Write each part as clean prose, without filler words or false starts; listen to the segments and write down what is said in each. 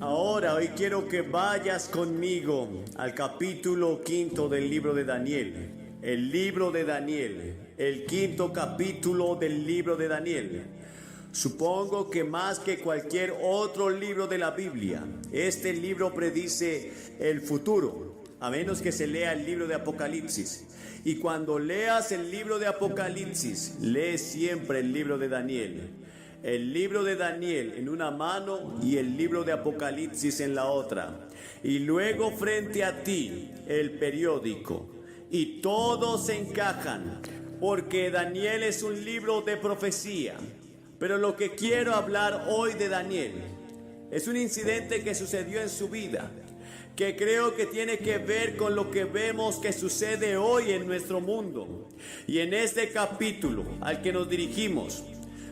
Ahora, hoy quiero que vayas conmigo al capítulo 5 del libro de Daniel. El libro de Daniel, el 5º capítulo del libro de Daniel. Supongo que más que cualquier otro libro de la Biblia, este libro predice el futuro, a menos que se lea el libro de Apocalipsis. Y cuando leas el libro de Apocalipsis, lee siempre el libro de Daniel. El libro de Daniel en una mano y el libro de Apocalipsis en la otra. Y luego frente a ti el periódico. Y todos se encajan, porque Daniel es un libro de profecía. Pero lo que quiero hablar hoy de Daniel es un incidente que sucedió en su vida, que creo que tiene que ver con lo que vemos que sucede hoy en nuestro mundo. Y en este capítulo al que nos dirigimos,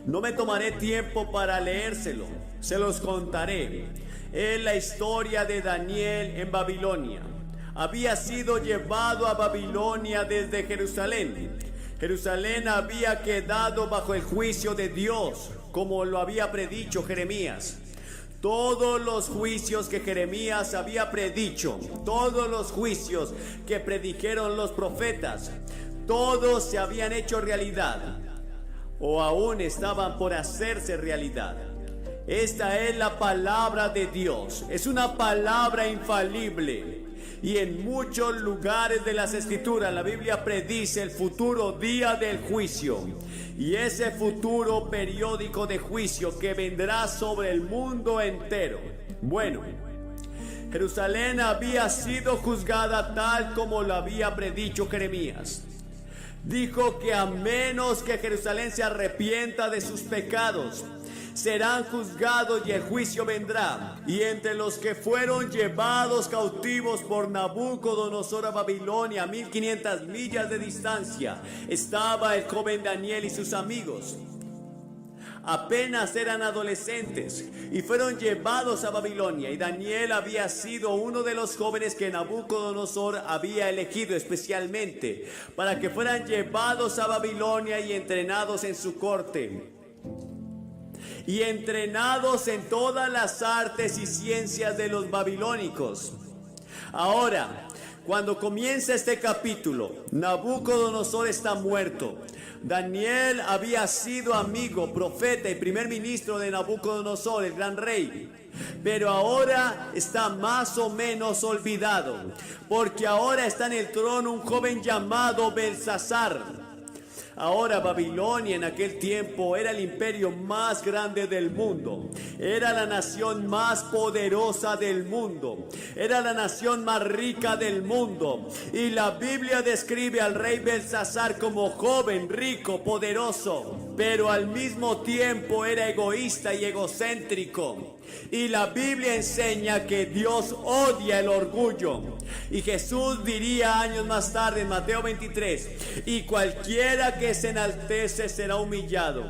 no me tomaré tiempo para leérselo, se los contaré. Es la historia de Daniel en Babilonia. Había sido llevado a Babilonia desde Jerusalén. Jerusalén había quedado bajo el juicio de Dios, como lo había predicho Jeremías. Todos los juicios que Jeremías había predicho, todos los juicios que predijeron los profetas, todos se habían hecho realidad, o aún estaban por hacerse realidad. Esta es la palabra de Dios, es una palabra infalible. Y en muchos lugares de las Escrituras la Biblia predice el futuro día del juicio. Y ese futuro periódico de juicio que vendrá sobre el mundo entero. Bueno, Jerusalén había sido juzgada tal como lo había predicho Jeremías. Dijo que a menos que Jerusalén se arrepienta de sus pecados, serán juzgados y el juicio vendrá. Y entre los que fueron llevados cautivos por Nabucodonosor a Babilonia, a 1500 millas de distancia, estaba el joven Daniel y sus amigos. Apenas eran adolescentes y fueron llevados a Babilonia, y Daniel había sido uno de los jóvenes que Nabucodonosor había elegido especialmente para que fueran llevados a Babilonia y entrenados en su corte, y entrenados en todas las artes y ciencias de los babilónicos. Ahora, cuando comienza este capítulo, Nabucodonosor está muerto. Daniel había sido amigo, profeta y primer ministro de Nabucodonosor, el gran rey. Pero ahora está más o menos olvidado, porque ahora está en el trono un joven llamado Belsasar. Ahora Babilonia en aquel tiempo era el imperio más grande del mundo. Era la nación más poderosa del mundo. Era la nación más rica del mundo. Y la Biblia describe al rey Belsasar como joven, rico, poderoso. Pero al mismo tiempo era egoísta y egocéntrico. Y la Biblia enseña que Dios odia el orgullo. Y Jesús diría años más tarde en Mateo 23: y cualquiera que se enaltece será humillado.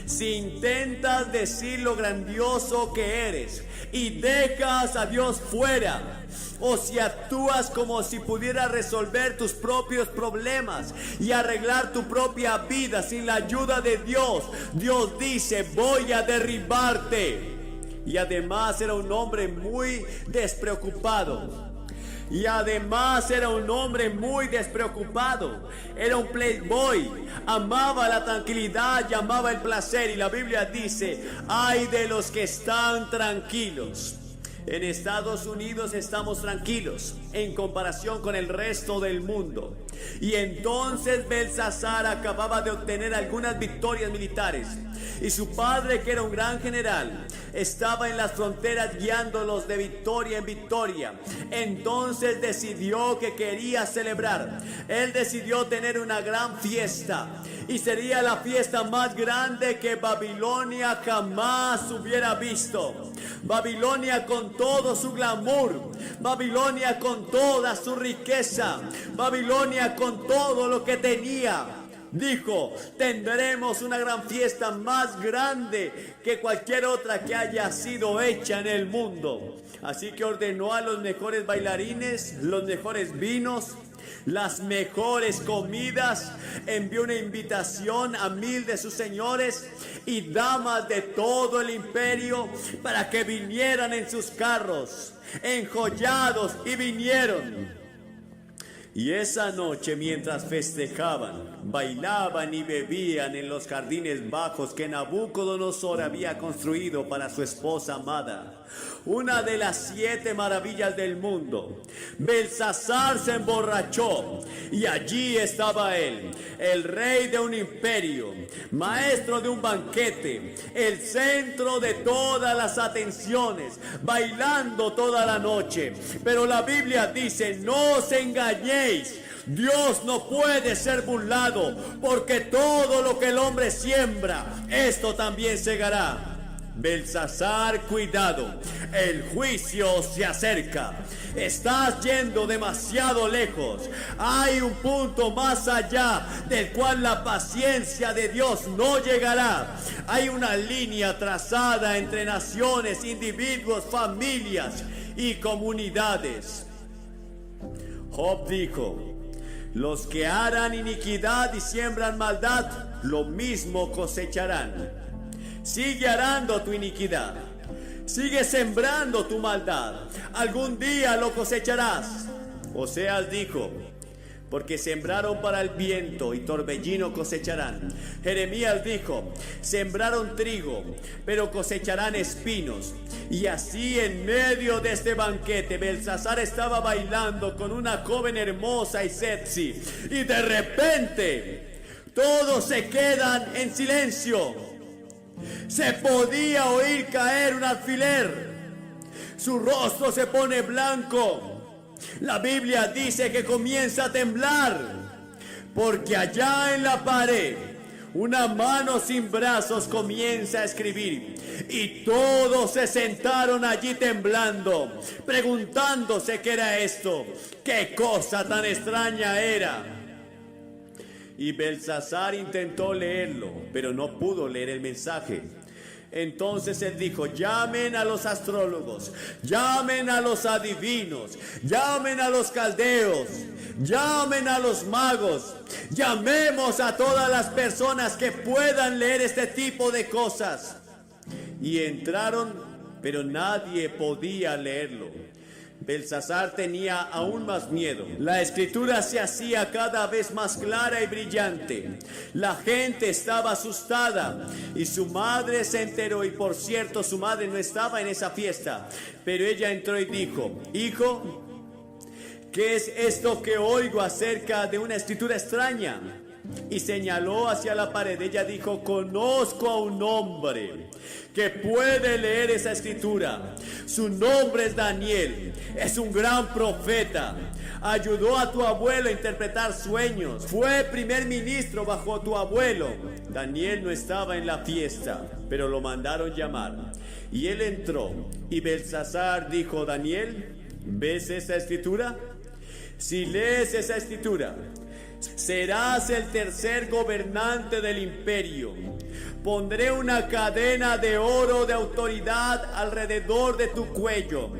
Si intentas decir lo grandioso que eres y dejas a Dios fuera, o si actúas como si pudieras resolver tus propios problemas y arreglar tu propia vida sin la ayuda de Dios, Dios dice: voy a derribarte. Y además era un hombre muy despreocupado. Era un playboy. Amaba la tranquilidad y amaba el placer. Y la Biblia dice: ay de los que están tranquilos. En Estados Unidos estamos tranquilos en comparación con el resto del mundo. Y entonces Belsasar acababa de obtener algunas victorias militares. Y su padre, que era un gran general, estaba en las fronteras guiándolos de victoria en victoria. Entonces decidió que quería celebrar. Él decidió tener una gran fiesta. Y sería la fiesta más grande que Babilonia jamás hubiera visto. Babilonia con todo su glamour. Babilonia con toda su riqueza. Babilonia con todo lo que tenía. dijo: tendremos una gran fiesta más grande que cualquier otra que haya sido hecha en el mundo. Así que ordenó a los mejores bailarines, los mejores vinos, las mejores comidas, envió una invitación a 1000 de sus señores y damas de todo el imperio para que vinieran en sus carros, enjollados, y vinieron. Y esa noche, mientras festejaban, bailaban y bebían en los jardines bajos que Nabucodonosor había construido para su esposa amada, una de las 7 maravillas del mundo, Belsasar se emborrachó, y allí estaba él, el rey de un imperio, maestro de un banquete, el centro de todas las atenciones, bailando toda la noche. Pero la Biblia dice: no os engañéis, Dios no puede ser burlado, porque todo lo que el hombre siembra, esto también segará. Belsasar, cuidado, el juicio se acerca. Estás yendo demasiado lejos. Hay un punto más allá del cual la paciencia de Dios no llegará. Hay una línea trazada entre naciones, individuos, familias y comunidades. Job dijo: los que harán iniquidad y siembran maldad, lo mismo cosecharán. Sigue arando tu iniquidad, sigue sembrando tu maldad, algún día lo cosecharás. Oseas dijo: porque sembraron para el viento y torbellino cosecharán. Jeremías dijo: sembraron trigo, pero cosecharán espinos. Y así, en medio de este banquete, Belsasar estaba bailando con una joven hermosa y sexy, y de repente todos se quedan en silencio. Se podía oír caer un alfiler. Su rostro se pone blanco. La Biblia dice que comienza a temblar, porque allá en la pared una mano sin brazos comienza a escribir. Y todos se sentaron allí temblando, preguntándose qué era esto, qué cosa tan extraña era. Y Belsasar intentó leerlo, pero no pudo leer el mensaje. Entonces él dijo: llamen a los astrólogos, llamen a los adivinos, llamen a los caldeos, llamen a los magos, llamemos a todas las personas que puedan leer este tipo de cosas. Y entraron, pero nadie podía leerlo. Belsasar tenía aún más miedo. La escritura se hacía cada vez más clara y brillante. La gente estaba asustada y su madre se enteró. Y por cierto, su madre no estaba en esa fiesta, pero ella entró y dijo: hijo, ¿qué es esto que oigo acerca de una escritura extraña? Y señaló hacia la pared. Ella dijo: conozco a un hombre que puede leer esa escritura. Su nombre es Daniel. Es un gran profeta. Ayudó a tu abuelo a interpretar sueños. Fue primer ministro bajo tu abuelo. Daniel no estaba en la fiesta, pero lo mandaron llamar. Y él entró. Y Belsasar dijo: Daniel, ¿ves esa escritura? Si lees esa escritura, serás el tercer gobernante del imperio. Pondré una cadena de oro de autoridad alrededor de tu cuello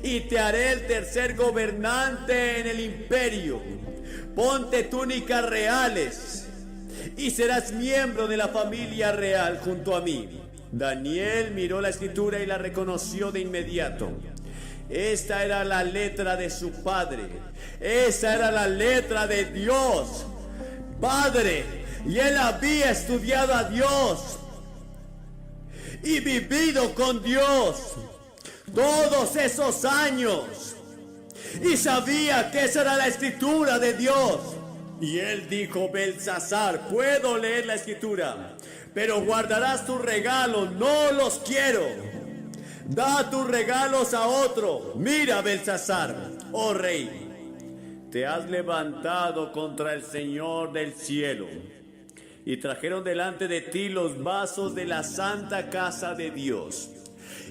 y te haré el tercer gobernante en el imperio. Ponte túnicas reales y serás miembro de la familia real junto a mí. Daniel miró la escritura y la reconoció de inmediato. Esta era la letra de su padre. Esa era la letra de Dios Padre. Y él había estudiado a Dios y vivido con Dios todos esos años. Y sabía que esa era la escritura de Dios. Y él dijo: Belsasar, puedo leer la escritura, pero guardarás tus regalos, no los quiero. Da tus regalos a otro. Mira, Belsasar, oh rey, te has levantado contra el Señor del cielo. Y trajeron delante de ti los vasos de la santa casa de Dios.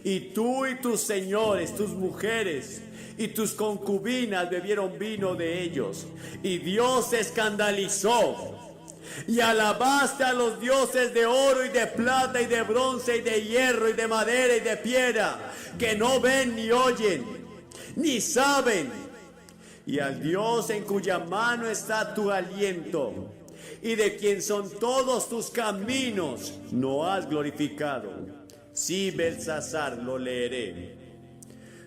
Y tú y tus señores, tus mujeres y tus concubinas bebieron vino de ellos. Y Dios se escandalizó. y alabaste a los dioses de oro y de plata y de bronce y de hierro y de madera y de piedra, que no ven ni oyen, ni saben, y al Dios en cuya mano está tu aliento, y de quien son todos tus caminos, no has glorificado. Sí, Belsasar, lo leeré.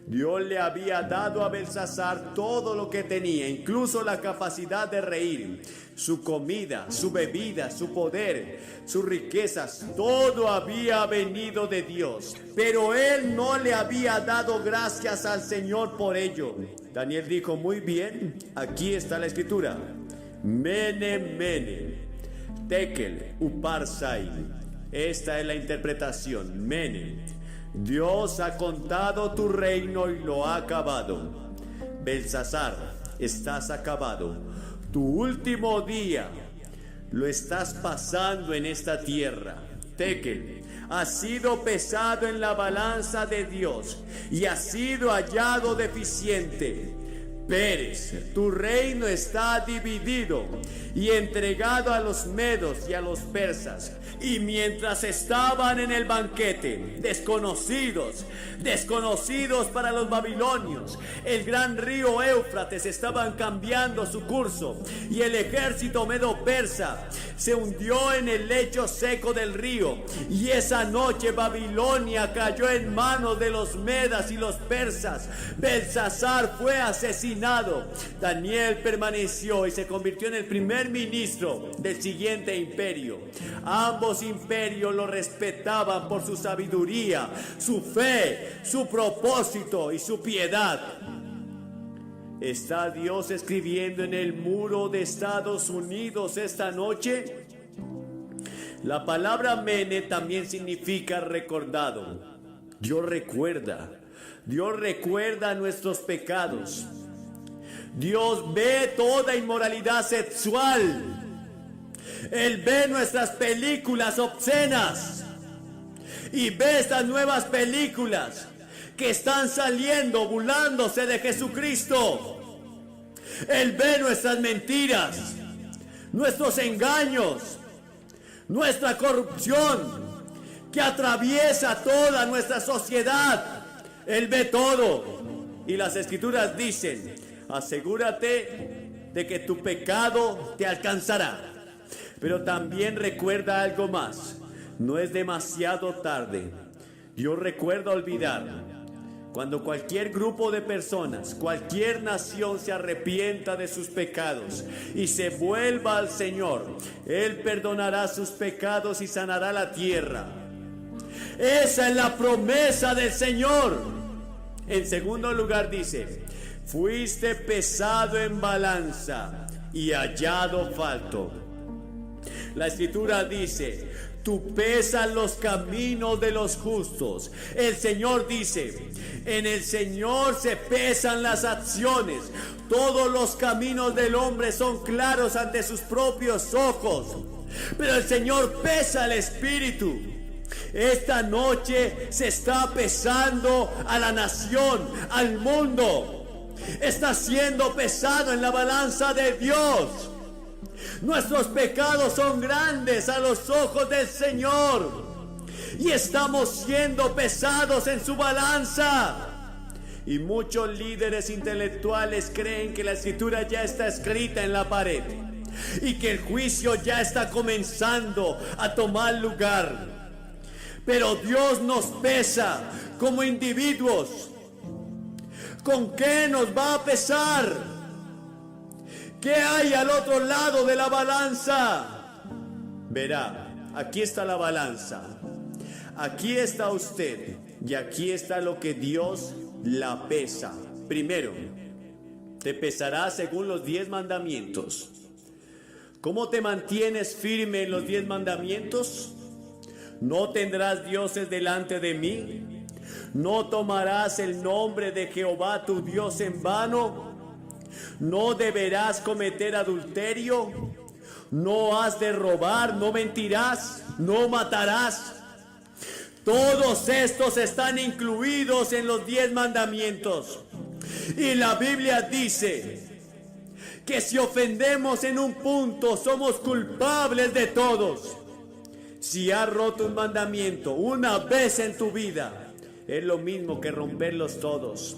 Dios le había dado a Belsasar todo lo que tenía, incluso la capacidad de reír, su comida, su bebida, su poder, sus riquezas, todo había venido de Dios. Pero él no le había dado gracias al Señor por ello. Daniel dijo, muy bien, aquí está la escritura. Mene, mene, tekel, uparsai. Esta es la interpretación, mene. Dios ha contado tu reino y lo ha acabado. Belsasar, estás acabado. Tu último día lo estás pasando en esta tierra. Tekel, has sido pesado en la balanza de Dios y has sido hallado deficiente. Pérez, tu reino está dividido y entregado a los medos y a los persas. Y mientras estaban en el banquete, desconocidos para los babilonios, el gran río Éufrates estaban cambiando su curso, y el ejército medo-persa se hundió en el lecho seco del río, y esa noche Babilonia cayó en manos de los medas y los persas. Belsasar fue asesinado. Daniel permaneció y se convirtió en el primer ministro del siguiente imperio. Ambos imperios lo respetaban por su sabiduría, su fe, su propósito y su piedad. ¿Está Dios escribiendo en el muro de Estados Unidos esta noche? La palabra mene también significa recordado. Dios recuerda nuestros pecados. Dios ve toda inmoralidad sexual. Él ve nuestras películas obscenas y ve estas nuevas películas que están saliendo burlándose de Jesucristo. Él ve nuestras mentiras, nuestros engaños, nuestra corrupción que atraviesa toda nuestra sociedad. Él ve todo. Y las escrituras dicen, asegúrate de que tu pecado te alcanzará. Pero también recuerda algo más. No es demasiado tarde. Dios recuerda olvidar. Cuando cualquier grupo de personas, cualquier nación se arrepienta de sus pecados y se vuelva al Señor, Él perdonará sus pecados y sanará la tierra. Esa es la promesa del Señor. En segundo lugar dice, fuiste pesado en balanza y hallado falto. La escritura dice, tú pesas los caminos de los justos. El Señor dice, en el Señor se pesan las acciones. Todos los caminos del hombre son claros ante sus propios ojos, pero el Señor pesa el espíritu. Esta noche se está pesando a la nación, al mundo. Está siendo pesado en la balanza de Dios. Nuestros pecados son grandes a los ojos del Señor y estamos siendo pesados en su balanza. Y muchos líderes intelectuales creen que la escritura ya está escrita en la pared y que el juicio ya está comenzando a tomar lugar. Pero Dios nos pesa como individuos. ¿Con qué nos va a pesar? ¿Qué hay al otro lado de la balanza? Verá, aquí está la balanza. Aquí está usted. Y aquí está lo que Dios la pesa. Primero, te pesará según los 10 mandamientos. ¿Cómo te mantienes firme en los 10 mandamientos? No tendrás dioses delante de mí. No tomarás el nombre de Jehová tu Dios en vano. No deberás cometer adulterio, no has de robar, no mentirás, no matarás. Todos estos están incluidos en los 10 mandamientos. Y la Biblia dice que si ofendemos en un punto somos culpables de todos. Si has roto un mandamiento una vez en tu vida, es lo mismo que romperlos todos.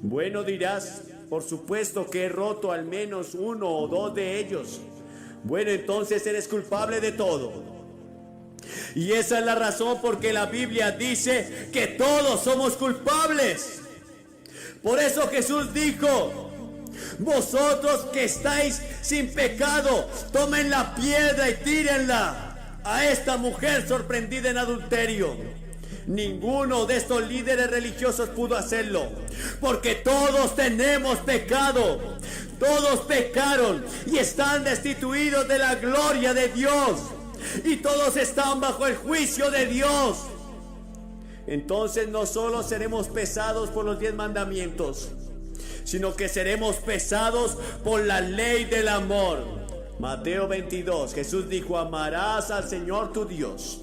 Bueno, dirás, por supuesto que he roto al menos uno o dos de ellos. Bueno, entonces eres culpable de todo. Y esa es la razón porque la Biblia dice que todos somos culpables. Por eso Jesús dijo: vosotros que estáis sin pecado, tomen la piedra y tírenla a esta mujer sorprendida en adulterio. Ninguno de estos líderes religiosos pudo hacerlo, porque todos tenemos pecado. Todos pecaron y están destituidos de la gloria de Dios, y todos están bajo el juicio de Dios. Entonces no solo seremos pesados por los 10 mandamientos, sino que seremos pesados por la ley del amor. Mateo 22, Jesús dijo: amarás al Señor tu Dios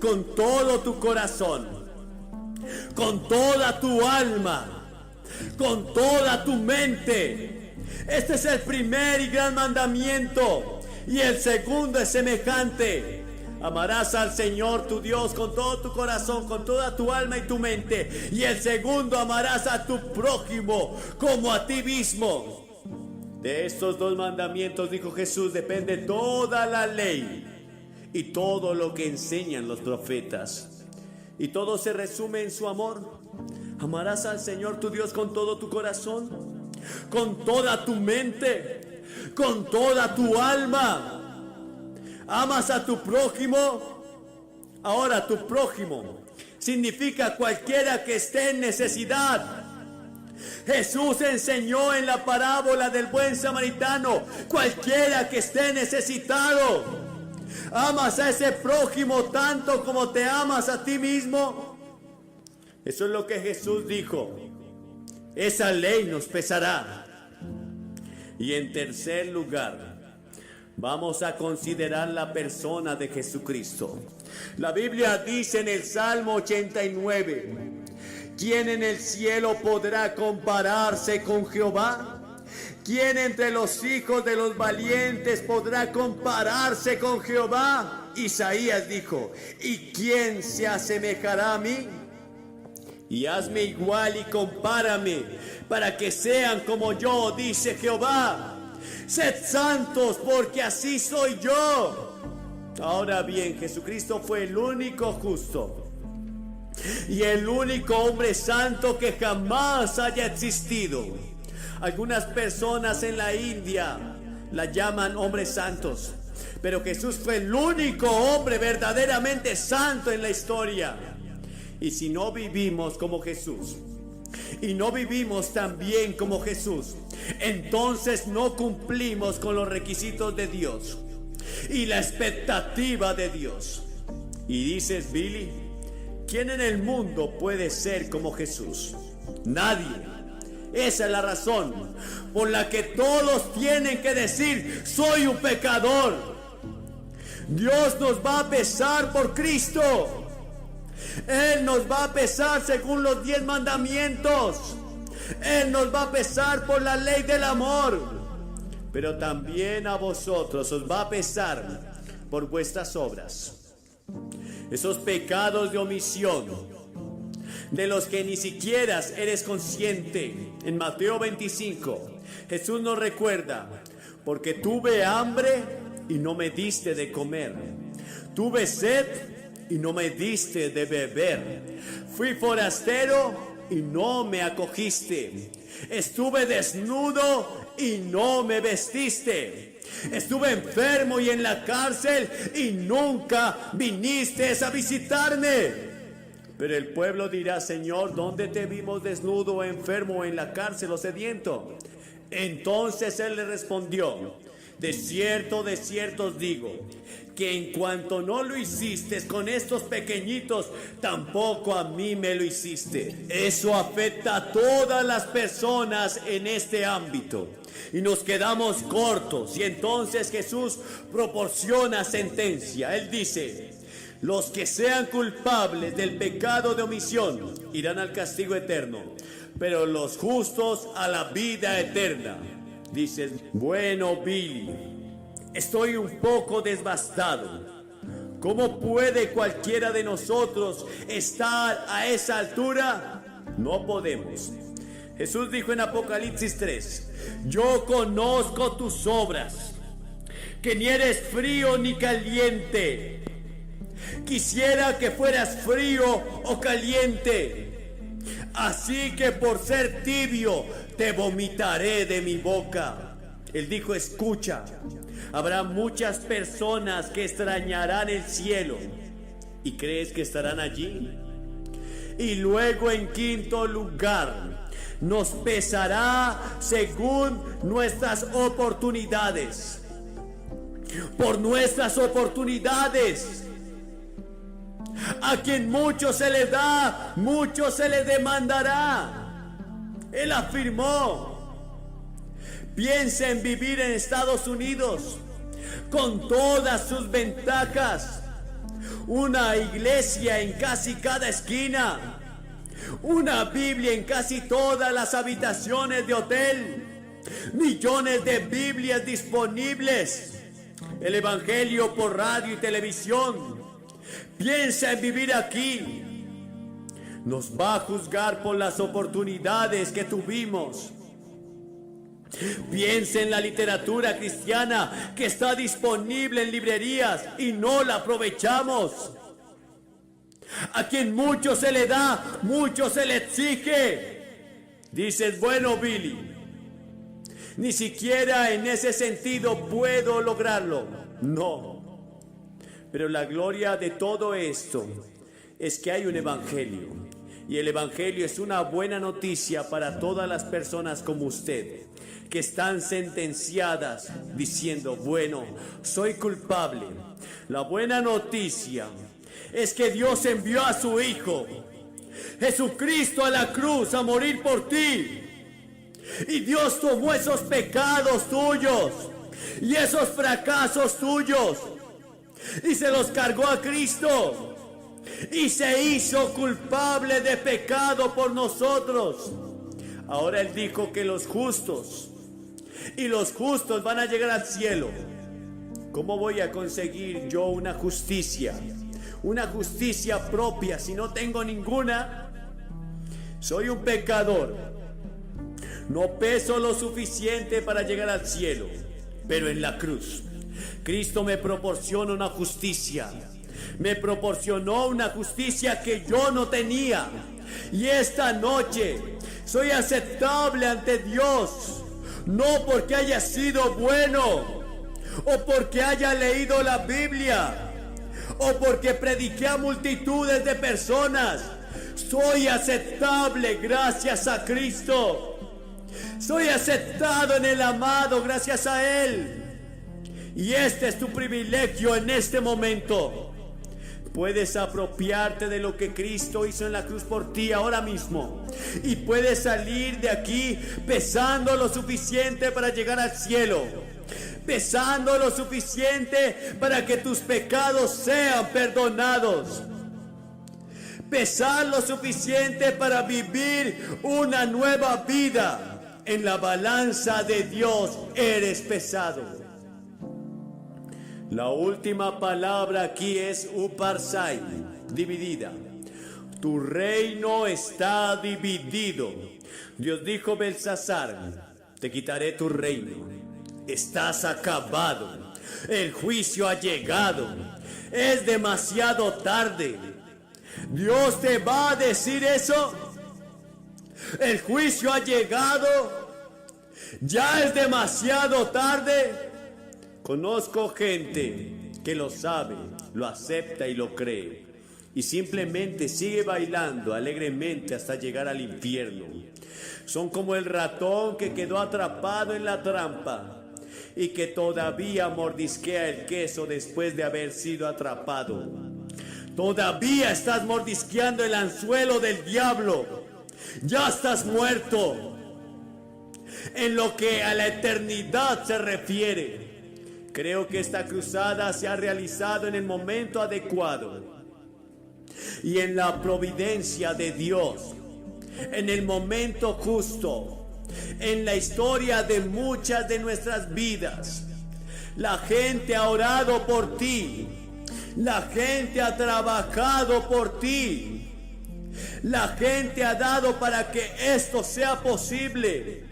con todo tu corazón, con toda tu alma, con toda tu mente. Este es el primer y gran mandamiento, y el segundo es semejante: amarás al Señor tu Dios con todo tu corazón, con toda tu alma y tu mente. Y el segundo, amarás a tu prójimo como a ti mismo. De estos 2 mandamientos, dijo Jesús, depende toda la ley y todo lo que enseñan los profetas. Y todo se resume en su amor. Amarás al Señor tu Dios con todo tu corazón, con toda tu mente, con toda tu alma. Amas a tu prójimo. Ahora, tu prójimo significa cualquiera que esté en necesidad. Jesús enseñó en la parábola del buen samaritano: cualquiera que esté necesitado. ¿Amas a ese prójimo tanto como te amas a ti mismo? Eso es lo que Jesús dijo. Esa ley nos pesará. Y en tercer lugar, vamos a considerar la persona de Jesucristo. La Biblia dice en el Salmo 89: ¿quién en el cielo podrá compararse con Jehová? ¿Quién entre los hijos de los valientes podrá compararse con Jehová? Isaías dijo: ¿y quién se asemejará a mí? Y hazme igual y compárame, para que sean como yo, dice Jehová. Sed santos, porque así soy yo. Ahora bien, Jesucristo fue el único justo y el único hombre santo que jamás haya existido. Algunas personas en la India la llaman hombres santos, pero Jesús fue el único hombre verdaderamente santo en la historia. Y si no vivimos como Jesús, y no vivimos tan bien como Jesús, entonces no cumplimos con los requisitos de Dios y la expectativa de Dios. Y dices: Billy, ¿quién en el mundo puede ser como Jesús? Nadie. Esa es la razón por la que todos tienen que decir: soy un pecador. Dios nos va a pesar por Cristo. Él nos va a pesar según los 10 mandamientos. Él nos va a pesar por la ley del amor. Pero también a vosotros os va a pesar por vuestras obras. Esos pecados de omisión de los que ni siquiera eres consciente. En Mateo 25, Jesús nos recuerda: porque tuve hambre y no me diste de comer, tuve sed y no me diste de beber, fui forastero y no me acogiste, estuve desnudo y no me vestiste, estuve enfermo y en la cárcel y nunca viniste a visitarme. Pero el pueblo dirá: Señor, ¿dónde te vimos desnudo, enfermo, en la cárcel o sediento? Entonces él le respondió: de cierto os digo, que en cuanto no lo hiciste con estos pequeñitos, tampoco a mí me lo hiciste. Eso afecta a todas las personas en este ámbito, y nos quedamos cortos. Y entonces Jesús proporciona sentencia. Él dice: los que sean culpables del pecado de omisión irán al castigo eterno, pero los justos a la vida eterna. Dices, bueno, Billy, estoy un poco devastado. ¿Cómo puede cualquiera de nosotros estar a esa altura? No podemos. Jesús dijo en Apocalipsis 3, yo conozco tus obras, que ni eres frío ni caliente. Quisiera que fueras frío o caliente. Así que por ser tibio, te vomitaré de mi boca. Él dijo, escucha, habrá muchas personas que extrañarán el cielo. ¿Y crees que estarán allí? Y luego, en quinto lugar, nos pesará según nuestras oportunidades. Por nuestras oportunidades. A quien mucho se le da, mucho se le demandará. Él afirmó. Piensa en vivir en Estados Unidos con todas sus ventajas. Una iglesia en casi cada esquina. Una Biblia en casi todas las habitaciones de hotel. Millones de Biblias disponibles. El Evangelio por radio y televisión. Piensa en vivir aquí. Nos va a juzgar por las oportunidades que tuvimos. Piensa en la literatura cristiana que está disponible en librerías y no la aprovechamos. A quien mucho se le da, mucho se le exige. Dices, bueno, Billy, ni siquiera en ese sentido puedo lograrlo. No. Pero la gloria de todo esto es que hay un evangelio. Y el evangelio es una buena noticia para todas las personas como usted, que están sentenciadas diciendo, bueno, soy culpable. La buena noticia es que Dios envió a su Hijo, Jesucristo, a la cruz a morir por ti. Y Dios tomó esos pecados tuyos y esos fracasos tuyos y se los cargó a Cristo. Y se hizo culpable de pecado por nosotros. Ahora Él dijo que los justos van a llegar al cielo. ¿Cómo voy a conseguir yo una justicia propia si no tengo ninguna? Soy un pecador. No peso lo suficiente para llegar al cielo. Pero en la cruz, Cristo me proporciona una justicia. Me proporcionó una justicia que yo no tenía. Y esta noche soy aceptable ante Dios. No porque haya sido bueno, o porque haya leído la Biblia, o porque prediqué a multitudes de personas. Soy aceptable gracias a Cristo. Soy aceptado en el amado gracias a Él. Y este es tu privilegio en este momento. Puedes apropiarte de lo que Cristo hizo en la cruz por ti ahora mismo. Y puedes salir de aquí pesando lo suficiente para llegar al cielo. Pesando lo suficiente para que tus pecados sean perdonados. Pesar lo suficiente para vivir una nueva vida. En la balanza de Dios eres pesado. La última palabra aquí es uparsai, dividida. Tu reino está dividido. Dios dijo a Belsasar, te quitaré tu reino. Estás acabado. El juicio ha llegado. Es demasiado tarde. Dios te va a decir eso. El juicio ha llegado. Ya es demasiado tarde. Conozco gente que lo sabe, lo acepta y lo cree, y simplemente sigue bailando alegremente hasta llegar al infierno. Son como el ratón que quedó atrapado en la trampa y que todavía mordisquea el queso después de haber sido atrapado. Todavía estás mordisqueando el anzuelo del diablo. Ya estás muerto. En lo que a la eternidad se refiere, creo que esta cruzada se ha realizado en el momento adecuado y en la providencia de Dios, en el momento justo. en la historia de muchas de nuestras vidas. La gente ha orado por ti. La gente ha trabajado por ti. La gente ha dado para que esto sea posible.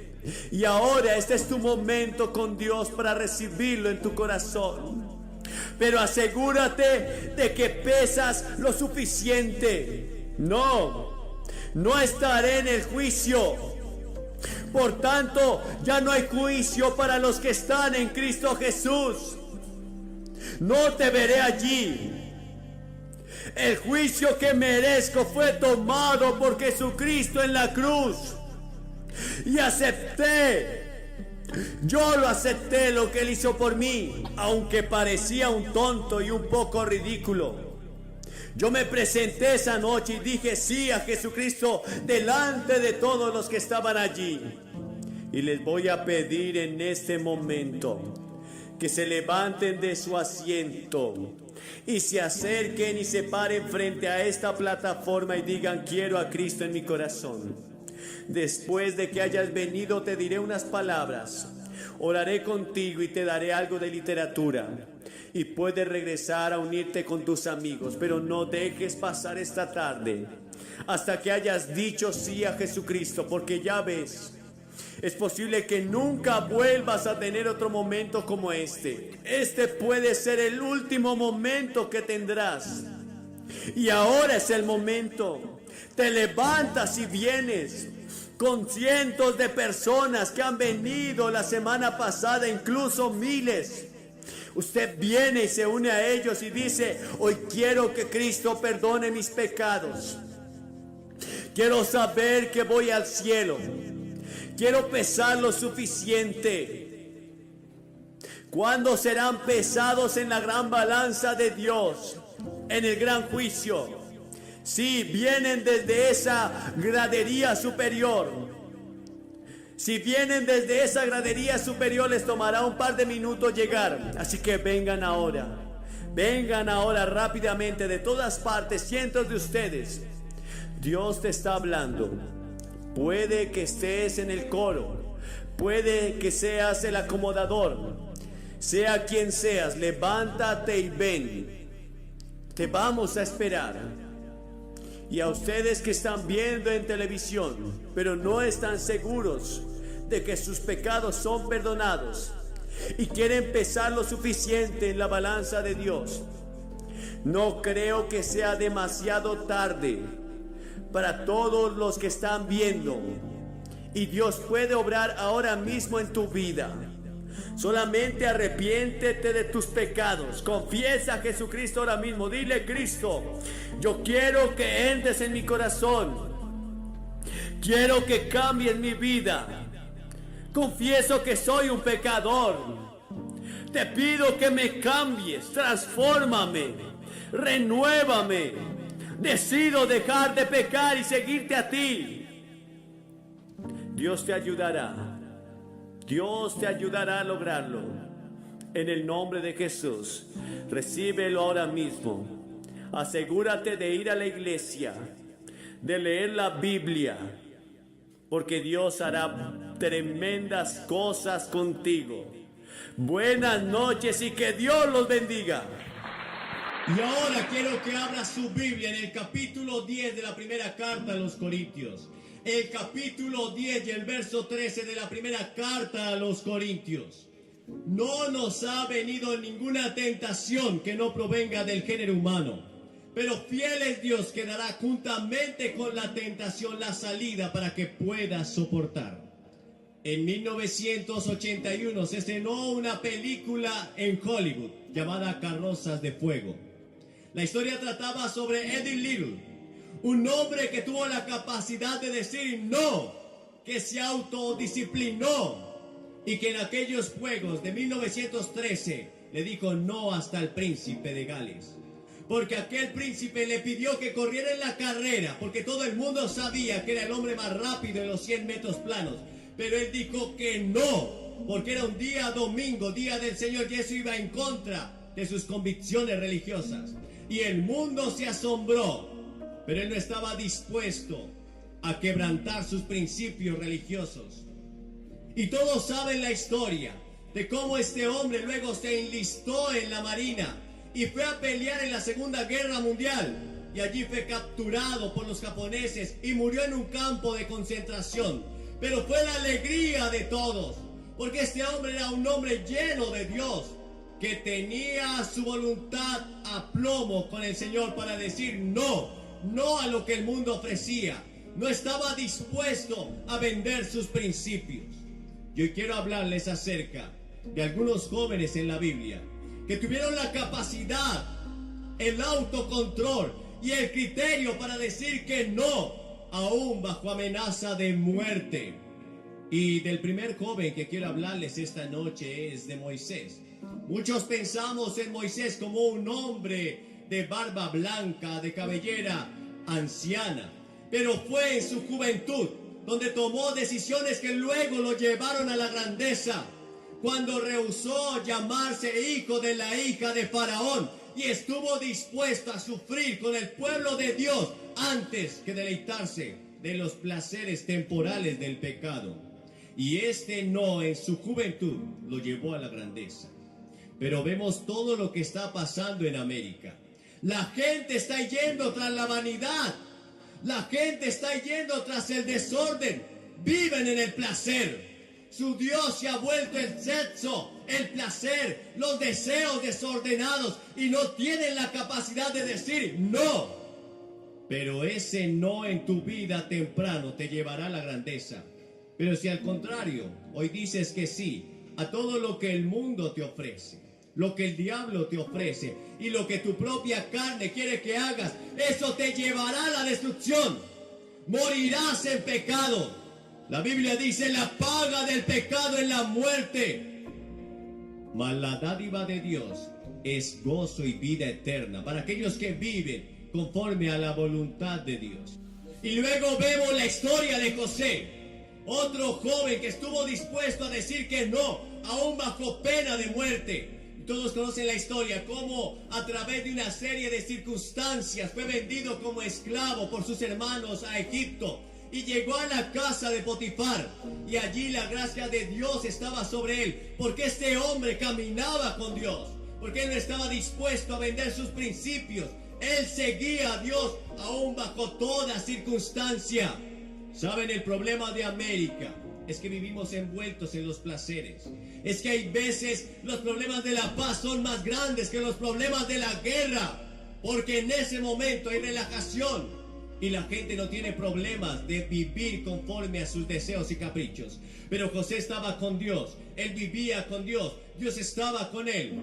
Y ahora este es tu momento con Dios para recibirlo en tu corazón. Pero asegúrate de que pesas lo suficiente. No estaré en el juicio. Por tanto, ya no hay juicio para los que están en Cristo Jesús. No te veré allí. El juicio que merezco fue tomado por Jesucristo en la cruz. Y acepté. Yo lo acepté lo que Él hizo por mí, aunque parecía un tonto y un poco ridículo. Yo me presenté esa noche y dije sí a Jesucristo delante de todos los que estaban allí. Y les voy a pedir en este momento que se levanten de su asiento y se acerquen y se paren frente a esta plataforma y digan: quiero a Cristo en mi corazón. Después de que hayas venido te diré unas palabras, oraré contigo y te daré algo de literatura. Y puedes regresar a unirte con tus amigos, pero no dejes pasar esta tarde hasta que hayas dicho sí a Jesucristo, porque ya ves, es posible que nunca vuelvas a tener otro momento como este. Este puede ser el último momento que tendrás. Y ahora es el momento. Te levantas y vienes con cientos de personas que han venido la semana pasada, incluso miles. Usted viene y se une a ellos y dice: hoy quiero que Cristo perdone mis pecados. Quiero saber que voy al cielo. Quiero pesar lo suficiente. ¿Cuándo serán pesados en la gran balanza de Dios? En el gran juicio. Si vienen desde esa gradería superior. Si vienen desde esa gradería superior, les tomará un par de minutos llegar. Así que vengan ahora. Vengan ahora rápidamente de todas partes, cientos de ustedes. Dios te está hablando. Puede que estés en el coro. Puede que seas el acomodador. Sea quien seas, levántate y ven. Te vamos a esperar. Y a ustedes que están viendo en televisión, pero no están seguros de que sus pecados son perdonados y quieren pesar lo suficiente en la balanza de Dios, no creo que sea demasiado tarde para todos los que están viendo. Y Dios puede obrar ahora mismo en tu vida. Solamente arrepiéntete de tus pecados. Confiesa a Jesucristo ahora mismo. Dile: Cristo, yo quiero que entres en mi corazón. Quiero que cambies mi vida. Confieso que soy un pecador. Te pido que me cambies, transfórmame, renuévame. Decido dejar de pecar y seguirte a ti. Dios te ayudará. Dios te ayudará a lograrlo. En el nombre de Jesús, recíbelo ahora mismo. Asegúrate de ir a la iglesia, de leer la Biblia, porque Dios hará tremendas cosas contigo. Buenas noches y que Dios los bendiga. Y ahora quiero que abra su Biblia en el capítulo 10 de la primera carta a los Corintios. El capítulo 10 y el verso 13 de la primera carta a los Corintios. No nos ha venido ninguna tentación que no provenga del género humano, pero fiel es Dios que dará juntamente con la tentación la salida para que puedas soportar. En 1981 se estrenó una película en Hollywood llamada Carrozas de Fuego. La historia trataba sobre Eddie Little, un hombre que tuvo la capacidad de decir no, que se autodisciplinó y que en aquellos juegos de 1913 le dijo no hasta el príncipe de Gales. Porque aquel príncipe le pidió que corriera en la carrera, porque todo el mundo sabía que era el hombre más rápido en los 100 metros planos. Pero él dijo que no, porque era un día domingo, día del Señor, y eso iba en contra de sus convicciones religiosas. Y el mundo se asombró, pero él no estaba dispuesto a quebrantar sus principios religiosos. Y todos saben la historia de cómo este hombre luego se enlistó en la marina y fue a pelear en la Segunda Guerra Mundial. Y allí fue capturado por los japoneses y murió en un campo de concentración. Pero fue la alegría de todos, porque este hombre era un hombre lleno de Dios, que tenía su voluntad a plomo con el Señor para decir no a lo que el mundo ofrecía. No estaba dispuesto a vender sus principios. Yo quiero hablarles acerca de algunos jóvenes en la Biblia que tuvieron la capacidad, el autocontrol y el criterio para decir que no, aún bajo amenaza de muerte. Y del primer joven que quiero hablarles esta noche es de Moisés. Muchos pensamos en Moisés como un hombre de barba blanca, de cabellera anciana, pero fue en su juventud donde tomó decisiones que luego lo llevaron a la grandeza, cuando rehusó llamarse hijo de la hija de Faraón y estuvo dispuesto a sufrir con el pueblo de Dios antes que deleitarse de los placeres temporales del pecado. Y este no en su juventud lo llevó a la grandeza. Pero vemos todo lo que está pasando en América. La gente está yendo tras la vanidad. La gente está yendo tras el desorden. Viven en el placer. Su Dios se ha vuelto el sexo, el placer, los deseos desordenados y no tienen la capacidad de decir no. Pero ese no en tu vida temprano te llevará a la grandeza. Pero si al contrario, hoy dices que sí a todo lo que el mundo te ofrece, lo que el diablo te ofrece y lo que tu propia carne quiere que hagas, eso te llevará a la destrucción. Morirás en pecado. La Biblia dice: la paga del pecado es la muerte, mas la dádiva de Dios es gozo y vida eterna para aquellos que viven conforme a la voluntad de Dios. Y luego vemos la historia de José, otro joven que estuvo dispuesto a decir que no, aún bajo pena de muerte. Todos conocen la historia, cómo a través de una serie de circunstancias fue vendido como esclavo por sus hermanos a Egipto y llegó a la casa de Potifar, y allí la gracia de Dios estaba sobre él, porque este hombre caminaba con Dios, porque él no estaba dispuesto a vender sus principios. Él seguía a Dios aún bajo toda circunstancia. ¿Saben? El problema de América es que vivimos envueltos en los placeres. Es que hay veces los problemas de la paz son más grandes que los problemas de la guerra, porque en ese momento hay relajación y la gente no tiene problemas de vivir conforme a sus deseos y caprichos. Pero José estaba con Dios, él vivía con Dios, Dios estaba con él.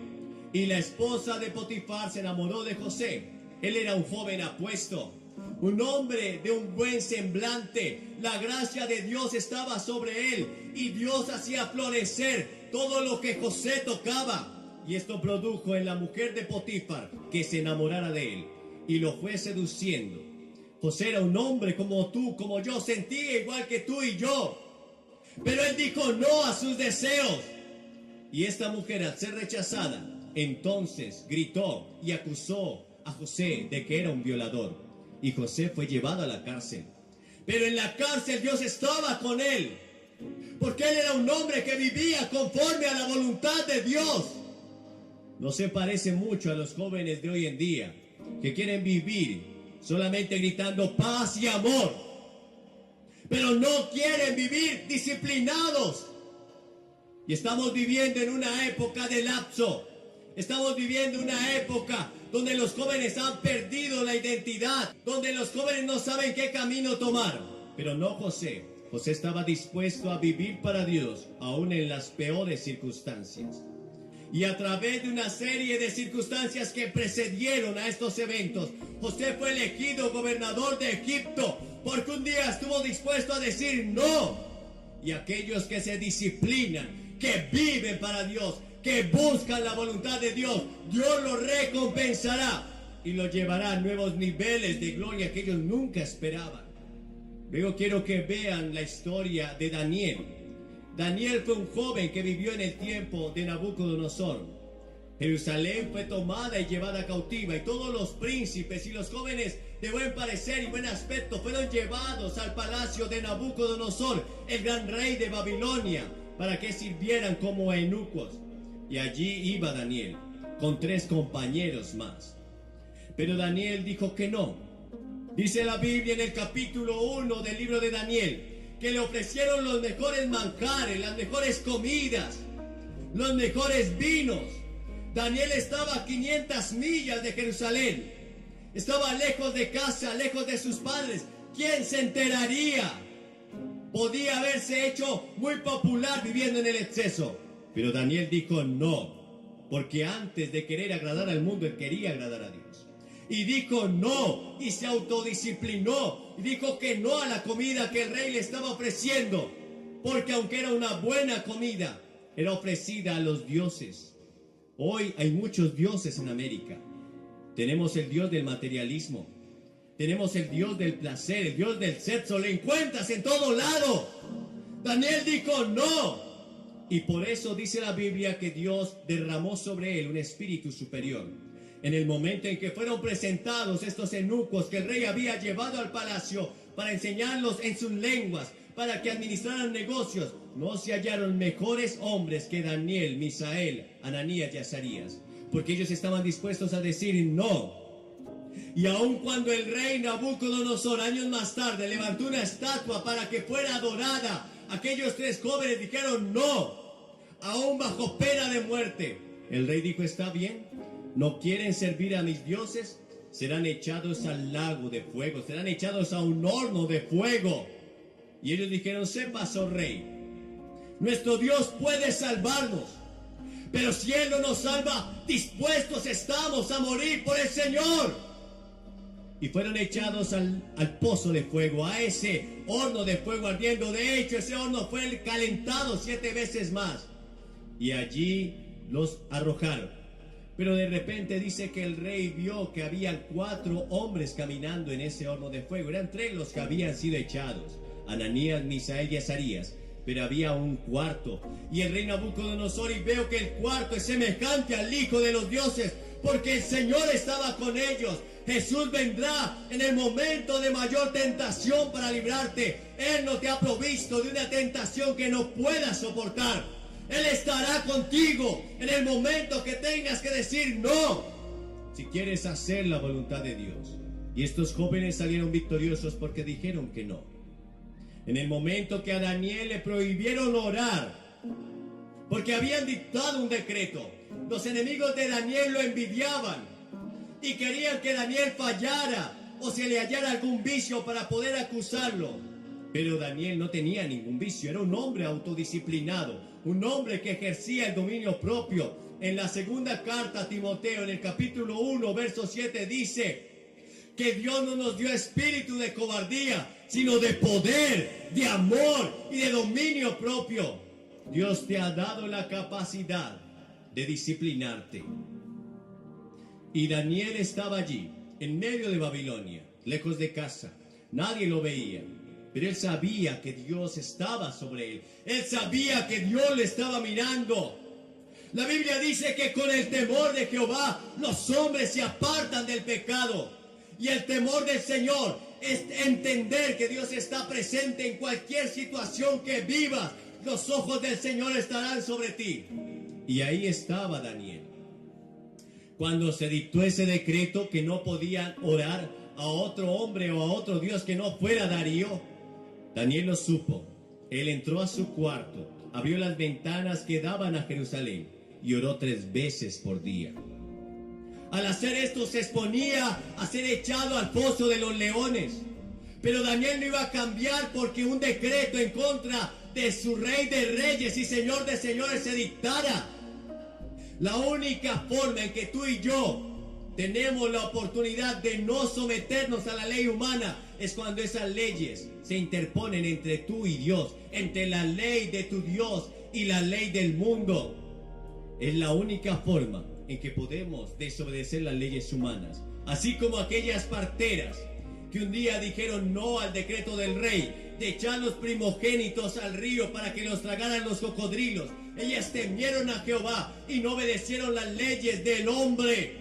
Y la esposa de Potifar se enamoró de José. Él era un joven apuesto, un hombre de un buen semblante. La gracia de Dios estaba sobre él y Dios hacía florecer todo lo que José tocaba. Y esto produjo en la mujer de Potifar que se enamorara de él y lo fue seduciendo. José era un hombre como tú, como yo, sentía igual que tú y yo, pero él dijo no a sus deseos. Y esta mujer, al ser rechazada, entonces gritó y acusó a José de que era un violador. Y José fue llevado a la cárcel. Pero en la cárcel Dios estaba con él, porque él era un hombre que vivía conforme a la voluntad de Dios. No se parece mucho a los jóvenes de hoy en día, que quieren vivir solamente gritando paz y amor, pero no quieren vivir disciplinados. Y estamos viviendo en una época de lapso. Estamos viviendo una época donde los jóvenes han perdido la identidad, donde los jóvenes no saben qué camino tomar. Pero no José. José estaba dispuesto a vivir para Dios, aún en las peores circunstancias. Y a través de una serie de circunstancias que precedieron a estos eventos, José fue elegido gobernador de Egipto, porque un día estuvo dispuesto a decir no. Y aquellos que se disciplinan, que viven para Dios, que buscan la voluntad de Dios, Dios los recompensará y los llevará a nuevos niveles de gloria que ellos nunca esperaban. Luego quiero que vean la historia de Daniel. Daniel fue un joven que vivió en el tiempo de Nabucodonosor. Jerusalén fue tomada y llevada cautiva, y todos los príncipes y los jóvenes de buen parecer y buen aspecto fueron llevados al palacio de Nabucodonosor, el gran rey de Babilonia, para que sirvieran como eunucos. Y allí iba Daniel, con 3 compañeros más. Pero Daniel dijo que no. Dice la Biblia en el capítulo 1 del libro de Daniel, que le ofrecieron los mejores manjares, las mejores comidas, los mejores vinos. Daniel estaba a 500 millas de Jerusalén. Estaba lejos de casa, lejos de sus padres. ¿Quién se enteraría? Podía haberse hecho muy popular viviendo en el exceso. Pero Daniel dijo no, porque antes de querer agradar al mundo, él quería agradar a Dios. Y dijo no, y se autodisciplinó, y dijo que no a la comida que el rey le estaba ofreciendo, porque aunque era una buena comida, era ofrecida a los dioses. Hoy hay muchos dioses en América. Tenemos el Dios del materialismo, tenemos el Dios del placer, el Dios del sexo, lo encuentras en todo lado. Daniel dijo no, y por eso dice la Biblia que Dios derramó sobre él un espíritu superior. En el momento en que fueron presentados estos eunucos que el rey había llevado al palacio para enseñarlos en sus lenguas, para que administraran negocios, no se hallaron mejores hombres que Daniel, Misael, Ananías y Azarías, porque ellos estaban dispuestos a decir no. Y aun cuando el rey Nabucodonosor años más tarde levantó una estatua para que fuera adorada, aquellos 3 jóvenes dijeron no, aún bajo pena de muerte. El rey dijo, está bien, ¿no quieren servir a mis dioses? Serán echados al lago de fuego, serán echados a un horno de fuego. Y ellos dijeron, sepas, oh rey, nuestro Dios puede salvarnos, pero si Él no nos salva, dispuestos estamos a morir por el Señor. Y fueron echados al pozo de fuego, a ese horno de fuego ardiendo. De hecho, ese horno fue calentado 7 veces más. Y allí los arrojaron. Pero de repente dice que el rey vio que había 4 hombres caminando en ese horno de fuego. Eran 3 los que habían sido echados: Ananías, Misael y Azarías. Pero había un cuarto. Y el rey Nabucodonosor, y veo que el cuarto es semejante al Hijo de los dioses, porque el Señor estaba con ellos. Jesús vendrá en el momento de mayor tentación para librarte. Él no te ha provisto de una tentación que no puedas soportar. Él estará contigo en el momento que tengas que decir no, si quieres hacer la voluntad de Dios. Y estos jóvenes salieron victoriosos porque dijeron que no. En el momento que a Daniel le prohibieron orar, porque habían dictado un decreto, los enemigos de Daniel lo envidiaban y querían que Daniel fallara o se le hallara algún vicio para poder acusarlo. Pero Daniel no tenía ningún vicio, era un hombre autodisciplinado, un hombre que ejercía el dominio propio. En la segunda carta a Timoteo, en el capítulo 1, verso 7, dice que Dios no nos dio espíritu de cobardía, sino de poder, de amor y de dominio propio. Dios te ha dado la capacidad de disciplinarte. Y Daniel estaba allí, en medio de Babilonia, lejos de casa. Nadie lo veía, pero él sabía que Dios estaba sobre él. Él sabía que Dios le estaba mirando. La Biblia dice que con el temor de Jehová los hombres se apartan del pecado. Y el temor del Señor es entender que Dios está presente en cualquier situación que vivas. Los ojos del Señor estarán sobre ti. Y ahí estaba Daniel. Cuando se dictó ese decreto que no podían orar a otro hombre o a otro Dios que no fuera Darío, Daniel lo supo. Él entró a su cuarto, abrió las ventanas que daban a Jerusalén y oró 3 veces por día. Al hacer esto se exponía a ser echado al foso de los leones. Pero Daniel no iba a cambiar porque un decreto en contra de su rey de reyes y señor de señores se dictara. La única forma en que tú y yo tenemos la oportunidad de no someternos a la ley humana es cuando esas leyes se interponen entre tú y Dios, entre la ley de tu Dios y la ley del mundo. Es la única forma en que podemos desobedecer las leyes humanas. Así como aquellas parteras que un día dijeron no al decreto del rey de echar los primogénitos al río para que los tragaran los cocodrilos. Ellas temieron a Jehová y no obedecieron las leyes del hombre.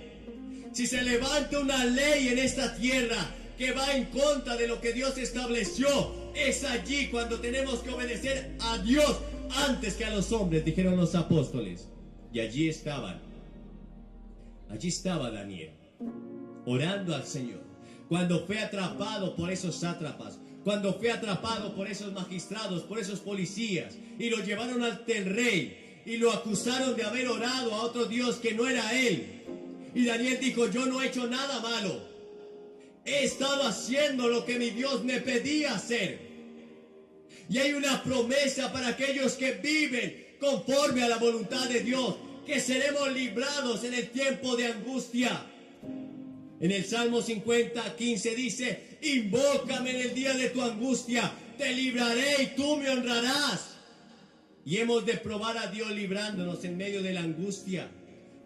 Si se levanta una ley en esta tierra que va en contra de lo que Dios estableció, es allí cuando tenemos que obedecer a Dios antes que a los hombres, dijeron los apóstoles. Y allí estaba Daniel, orando al Señor, cuando fue atrapado por esos sátrapas, cuando fue atrapado por esos magistrados, por esos policías, y lo llevaron ante el rey, y lo acusaron de haber orado a otro Dios que no era él. Y Daniel dijo: yo no he hecho nada malo, he estado haciendo lo que mi Dios me pedía hacer. Y hay una promesa para aquellos que viven conforme a la voluntad de Dios, que seremos librados en el tiempo de angustia. En el Salmo 50:15 dice: invócame en el día de tu angustia, te libraré y tú me honrarás. Y hemos de probar a Dios librándonos en medio de la angustia.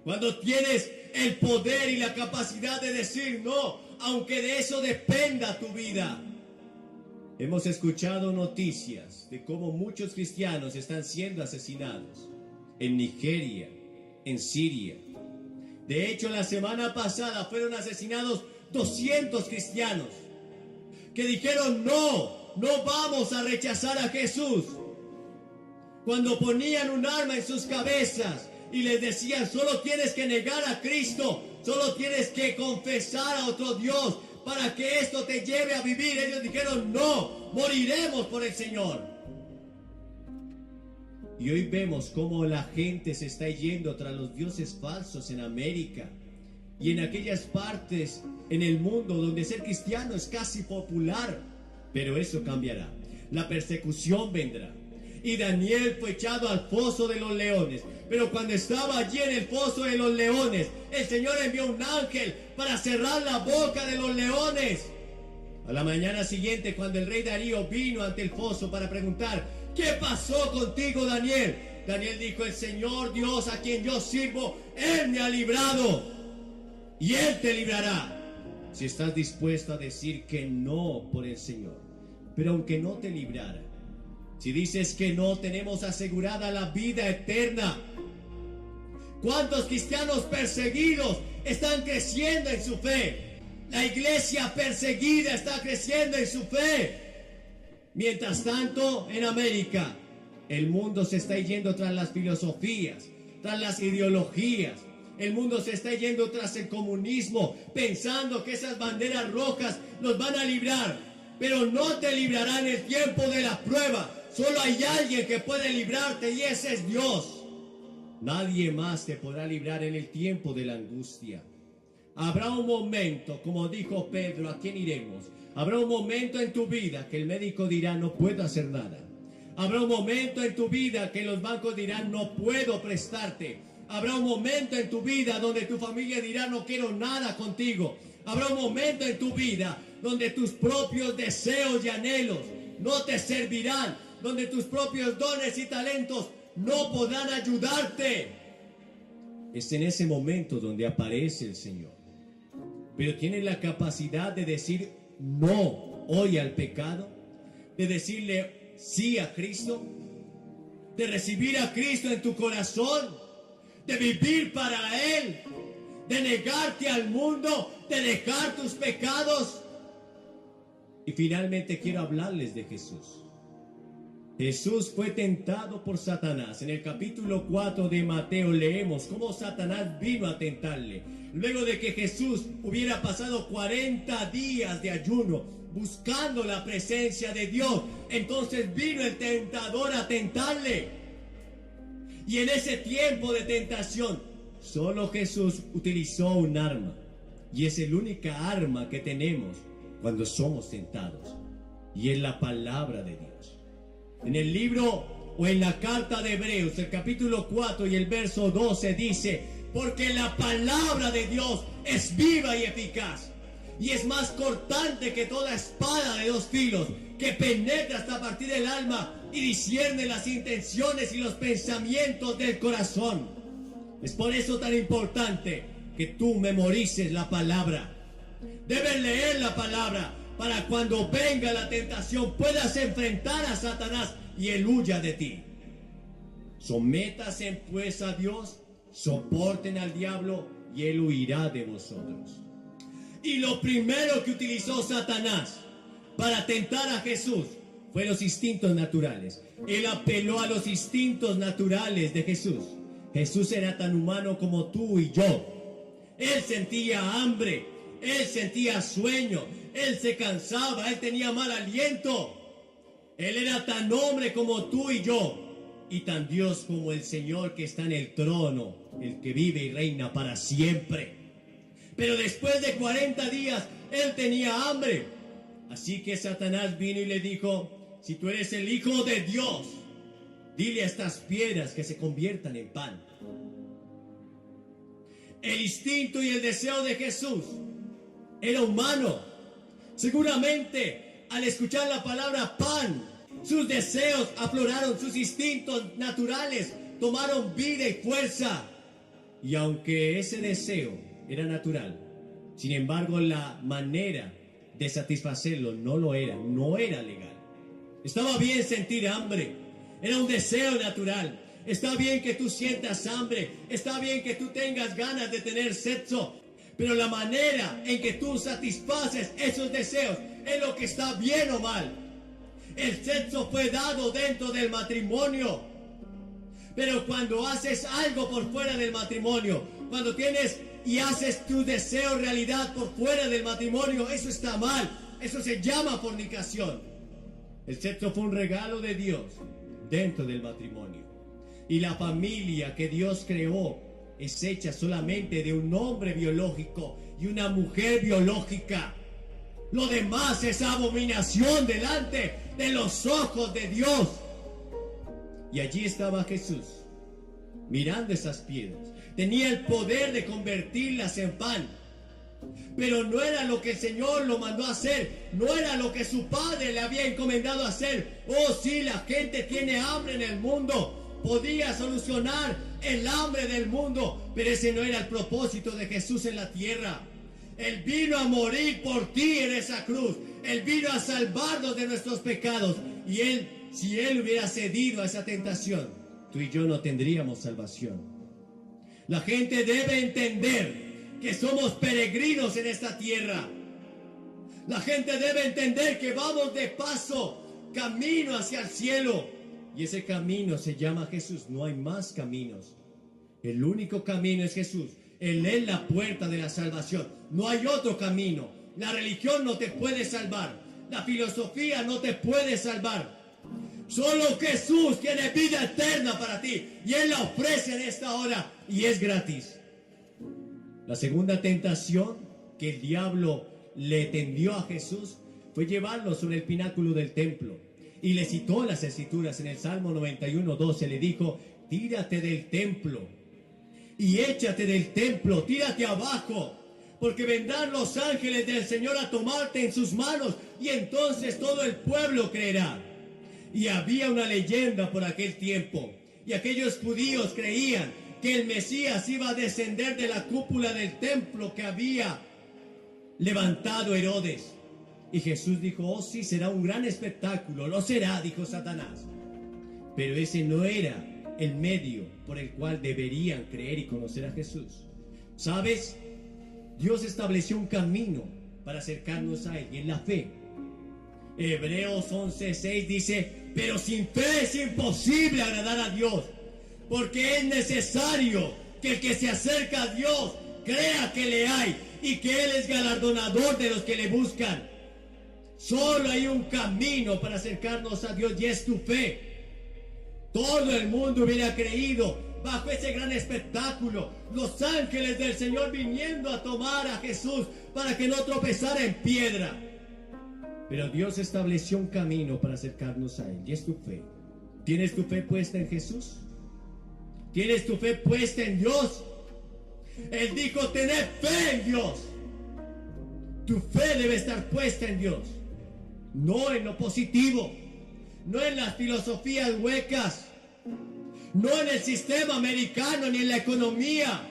Cuando tienes el poder y la capacidad de decir no, aunque de eso dependa tu vida. Hemos escuchado noticias de cómo muchos cristianos están siendo asesinados en Nigeria, en Siria. De hecho, la semana pasada fueron asesinados 200 cristianos que dijeron: no vamos a rechazar a Jesús. Cuando ponían un arma en sus cabezas y les decían: solo tienes que negar a Cristo, solo tienes que confesar a otro Dios para que esto te lleve a vivir. Ellos dijeron: no, moriremos por el Señor. Y hoy vemos cómo la gente se está yendo tras los dioses falsos en América y en aquellas partes en el mundo donde ser cristiano es casi popular. Pero eso cambiará. La persecución vendrá. Y Daniel fue echado al foso de los leones. Pero cuando estaba allí en el foso de los leones, el Señor envió un ángel para cerrar la boca de los leones. A la mañana siguiente, cuando el rey Darío vino ante el foso para preguntar: ¿qué pasó contigo, Daniel? Daniel dijo: el Señor Dios a quien yo sirvo, Él me ha librado y Él te librará. Si estás dispuesto a decir que no por el Señor, pero aunque no te librara, si dices que no, tenemos asegurada la vida eterna. ¿Cuántos cristianos perseguidos están creciendo en su fe? La iglesia perseguida está creciendo en su fe. Mientras tanto, en América, el mundo se está yendo tras las filosofías, tras las ideologías. El mundo se está yendo tras el comunismo, pensando que esas banderas rojas nos van a librar. Pero no te librarán en el tiempo de la prueba. Solo hay alguien que puede librarte, y ese es Dios. Nadie más te podrá librar en el tiempo de la angustia. Habrá un momento, como dijo Pedro: ¿a quién iremos? Habrá un momento en tu vida que el médico dirá: no puedo hacer nada. Habrá un momento en tu vida que los bancos dirán: no puedo prestarte. Habrá un momento en tu vida donde tu familia dirá: no quiero nada contigo. Habrá un momento en tu vida donde tus propios deseos y anhelos no te servirán, donde tus propios dones y talentos no podrán ayudarte. Es en ese momento donde aparece el Señor. Pero tienes la capacidad de decir no hoy al pecado, de decirle sí a Cristo, de recibir a Cristo en tu corazón, de vivir para Él, de negarte al mundo, de dejar tus pecados. Y finalmente quiero hablarles de Jesús. Jesús fue tentado por Satanás. En el capítulo 4 de Mateo leemos cómo Satanás vino a tentarle. Luego de que Jesús hubiera pasado 40 días de ayuno buscando la presencia de Dios, entonces vino el tentador a tentarle. Y en ese tiempo de tentación, solo Jesús utilizó un arma. Y es el única arma que tenemos cuando somos tentados. Y es la palabra de Dios. En el libro o en la carta de Hebreos, el capítulo 4 y el verso 12 dice: porque la palabra de Dios es viva y eficaz, y es más cortante que toda espada de dos filos, que penetra hasta partir del alma y discierne las intenciones y los pensamientos del corazón. Es por eso tan importante que tú memorices la palabra. Debes leer la palabra, para cuando venga la tentación puedas enfrentar a Satanás y él huya de ti. Sométase pues a Dios, soporten al diablo y él huirá de vosotros. Y lo primero que utilizó Satanás para tentar a Jesús fue los instintos naturales. Él apeló a los instintos naturales de Jesús. Jesús era tan humano como tú y yo. Él sentía hambre, él sentía sueño, él se cansaba, él tenía mal aliento. Él era tan hombre como tú y yo, y tan Dios como el Señor que está en el trono, el que vive y reina para siempre. Pero después de 40 días, él tenía hambre. Así que Satanás vino y le dijo: si tú eres el Hijo de Dios, dile a estas piedras que se conviertan en pan. El instinto y el deseo de Jesús era humano. Seguramente al escuchar la palabra pan, sus deseos afloraron, sus instintos naturales tomaron vida y fuerza. Y aunque ese deseo era natural, sin embargo la manera de satisfacerlo no lo era, no era legal. Estaba bien sentir hambre, era un deseo natural. Está bien que tú sientas hambre, está bien que tú tengas ganas de tener sexo, pero la manera en que tú satisfaces esos deseos es lo que está bien o mal. El sexo fue dado dentro del matrimonio, pero cuando haces algo por fuera del matrimonio, cuando tienes y haces tu deseo realidad por fuera del matrimonio, eso está mal. Eso se llama fornicación. El sexo fue un regalo de Dios dentro del matrimonio. Y la familia que Dios creó es hecha solamente de un hombre biológico y una mujer biológica. Lo demás es abominación delante de los ojos de Dios. Y allí estaba Jesús, mirando esas piedras. Tenía el poder de convertirlas en pan. Pero no era lo que el Señor lo mandó a hacer. No era lo que su Padre le había encomendado a hacer. Oh, sí, la gente tiene hambre en el mundo. Podía solucionar el hambre del mundo, pero ese no era el propósito de Jesús en la tierra. Él vino a morir por ti en esa cruz. Él vino a salvarnos de nuestros pecados. Y si Él hubiera cedido a esa tentación, tú y yo no tendríamos salvación. La gente debe entender que somos peregrinos en esta tierra. La gente debe entender que vamos de paso, camino hacia el cielo. Y ese camino se llama Jesús. No hay más caminos. El único camino es Jesús. Él es la puerta de la salvación. No hay otro camino. La religión no te puede salvar. La filosofía no te puede salvar. Solo Jesús tiene vida eterna para ti. Y Él la ofrece en esta hora. Y es gratis. La segunda tentación que el diablo le tendió a Jesús fue llevarlo sobre el pináculo del templo. Y le citó las escrituras en el Salmo 91:12. Le dijo: tírate del templo y échate del templo, tírate abajo, porque vendrán los ángeles del Señor a tomarte en sus manos, y entonces todo el pueblo creerá. Y había una leyenda por aquel tiempo, y aquellos judíos creían que el Mesías iba a descender de la cúpula del templo que había levantado Herodes. Y Jesús dijo: oh sí, será un gran espectáculo. Lo será, dijo Satanás. Pero ese no era el medio por el cual deberían creer y conocer a Jesús. ¿Sabes? Dios estableció un camino para acercarnos a Él, y en la fe. Hebreos 11:6 dice: pero sin fe es imposible agradar a Dios, porque es necesario que el que se acerca a Dios crea que le hay y que Él es galardonador de los que le buscan. Solo hay un camino para acercarnos a Dios, y es tu fe. Todo el mundo hubiera creído bajo ese gran espectáculo, los ángeles del Señor viniendo a tomar a Jesús para que no tropezara en piedra. Pero Dios estableció un camino para acercarnos a Él, y es tu fe. ¿Tienes tu fe puesta en Jesús? ¿Tienes tu fe puesta en Dios? Él dijo: tened fe en Dios. Tu fe debe estar puesta en Dios, no en lo positivo, no en las filosofías huecas, no en el sistema americano ni en la economía.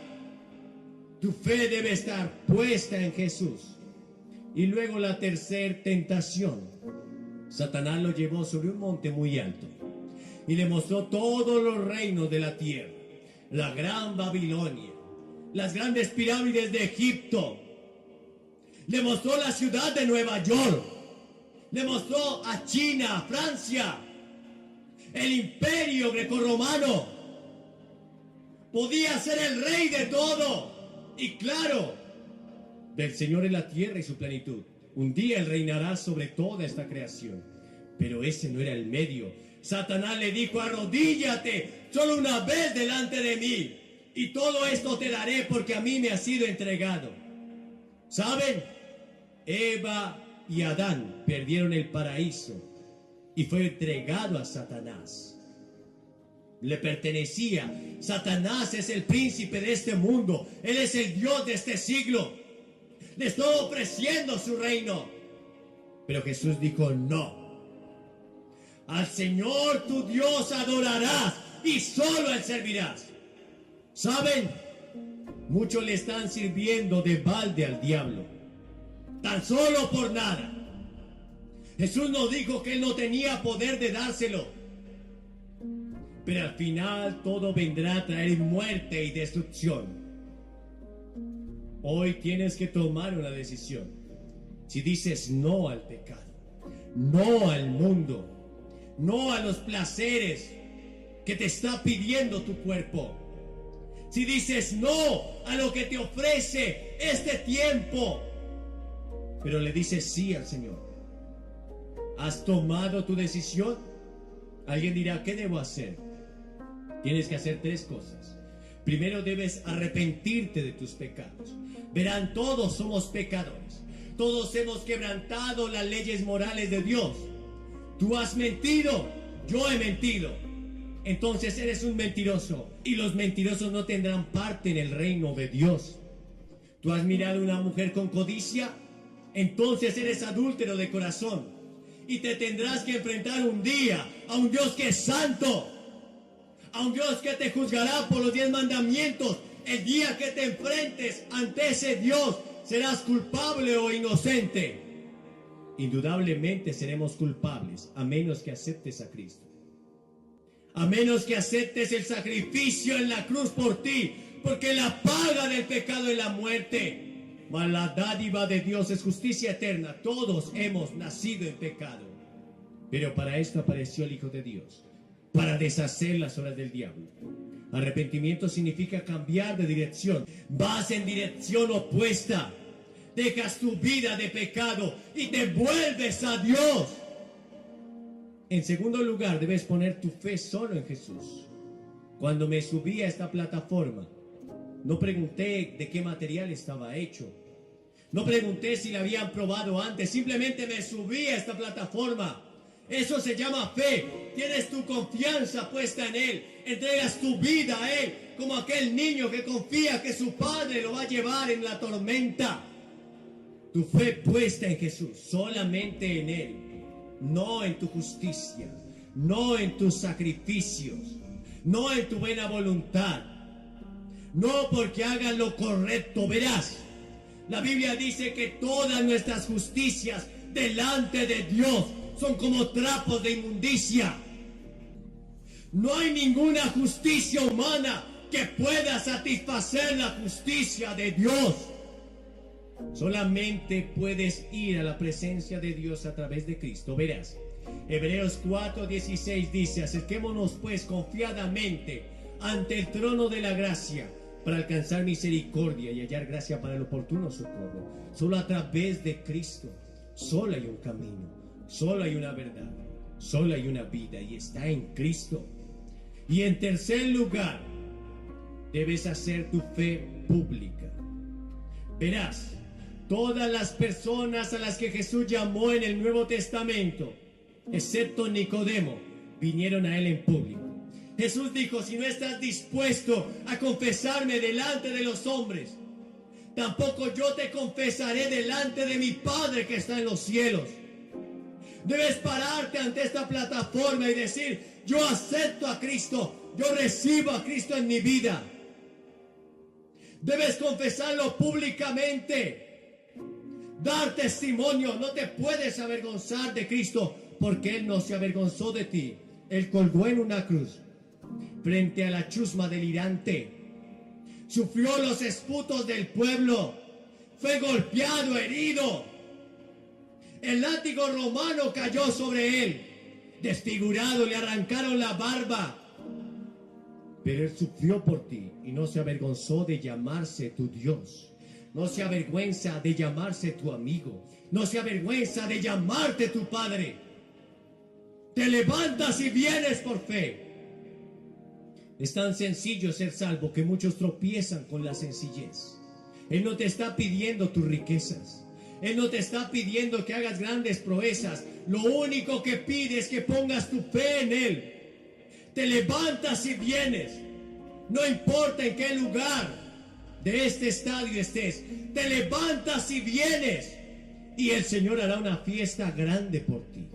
Tu fe debe estar puesta en Jesús. Y luego la tercera tentación. Satanás lo llevó sobre un monte muy alto y le mostró todos los reinos de la tierra, la gran Babilonia, las grandes pirámides de Egipto. Le mostró la ciudad de Nueva York. Le mostró a China, a Francia, el imperio grecorromano. Podía ser el rey de todo. Y claro, del Señor es la tierra y su plenitud. Un día Él reinará sobre toda esta creación. Pero ese no era el medio. Satanás le dijo: arrodíllate solo una vez delante de mí, y todo esto te daré porque a mí me ha sido entregado. ¿Saben? Eva y Adán perdieron el paraíso y fue entregado a Satanás. Le pertenecía. Satanás es el príncipe de este mundo. Él es el Dios de este siglo. Le estoy ofreciendo su reino. Pero Jesús dijo: no. Al Señor tu Dios adorarás y solo a Él servirás. ¿Saben? Muchos le están sirviendo de balde al diablo, tan solo por nada. Jesús nos dijo que Él no tenía poder de dárselo, pero al final todo vendrá a traer muerte y destrucción. Hoy tienes que tomar una decisión. Si dices no al pecado, no al mundo, no a los placeres que te está pidiendo tu cuerpo, si dices no a lo que te ofrece este tiempo, pero le dices sí al Señor, ¿has tomado tu decisión? Alguien dirá: ¿qué debo hacer? Tienes que hacer tres cosas. Primero, debes arrepentirte de tus pecados. Verán, todos somos pecadores. Todos hemos quebrantado las leyes morales de Dios. Tú has mentido, yo he mentido. Entonces eres un mentiroso, y los mentirosos no tendrán parte en el reino de Dios. Tú has mirado a una mujer con codicia, entonces eres adúltero de corazón, y te tendrás que enfrentar un día a un Dios que es santo, a un Dios que te juzgará por los 10 mandamientos. El día que te enfrentes ante ese Dios, serás culpable o inocente. Indudablemente seremos culpables, a menos que aceptes a Cristo, a menos que aceptes el sacrificio en la cruz por ti, porque la paga del pecado es la muerte, mas la dádiva de Dios es justicia eterna. Todos hemos nacido en pecado, pero para esto apareció el Hijo de Dios, para deshacer las obras del diablo. Arrepentimiento significa cambiar de dirección. Vas en dirección opuesta. Dejas tu vida de pecado y te vuelves a Dios. En segundo lugar, debes poner tu fe solo en Jesús. Cuando me subí a esta plataforma, no pregunté de qué material estaba hecho. No pregunté si la habían probado antes. Simplemente me subí a esta plataforma. Eso se llama fe. Tienes tu confianza puesta en Él. Entregas tu vida a Él, como aquel niño que confía que su padre lo va a llevar en la tormenta. Tu fe puesta en Jesús, solamente en Él. No en tu justicia, no en tus sacrificios, no en tu buena voluntad, no porque hagas lo correcto. Verás, la Biblia dice que todas nuestras justicias delante de Dios son como trapos de inmundicia. No hay ninguna justicia humana que pueda satisfacer la justicia de Dios. Solamente puedes ir a la presencia de Dios a través de Cristo. Verás, Hebreos 4:16 dice: acerquémonos pues confiadamente ante el trono de la gracia para alcanzar misericordia y hallar gracia para el oportuno socorro. Solo a través de Cristo, solo hay un camino, solo hay una verdad, solo hay una vida, y está en Cristo. Y en tercer lugar, debes hacer tu fe pública. Verás, todas las personas a las que Jesús llamó en el Nuevo Testamento, excepto Nicodemo, vinieron a Él en público. Jesús dijo: si no estás dispuesto a confesarme delante de los hombres, tampoco yo te confesaré delante de mi Padre que está en los cielos. Debes pararte ante esta plataforma y decir: yo acepto a Cristo, yo recibo a Cristo en mi vida. Debes confesarlo públicamente. dar testimonio. No te puedes avergonzar de Cristo, porque Él no se avergonzó de ti. Él colgó en una cruz frente a la chusma delirante. Sufrió los esputos del pueblo. Fue golpeado, herido. El látigo romano cayó sobre él. Desfigurado, le arrancaron la barba. Pero Él sufrió por ti y no se avergonzó de llamarse tu Dios. No se avergüenza de llamarse tu amigo. No se avergüenza de llamarte tu Padre. Te levantas y vienes por fe. Es tan sencillo ser salvo que muchos tropiezan con la sencillez. Él no te está pidiendo tus riquezas. Él no te está pidiendo que hagas grandes proezas. Lo único que pide es que pongas tu fe en Él. Te levantas y vienes. No importa en qué lugar de este estadio estés. Te levantas y vienes. Y el Señor hará una fiesta grande por ti.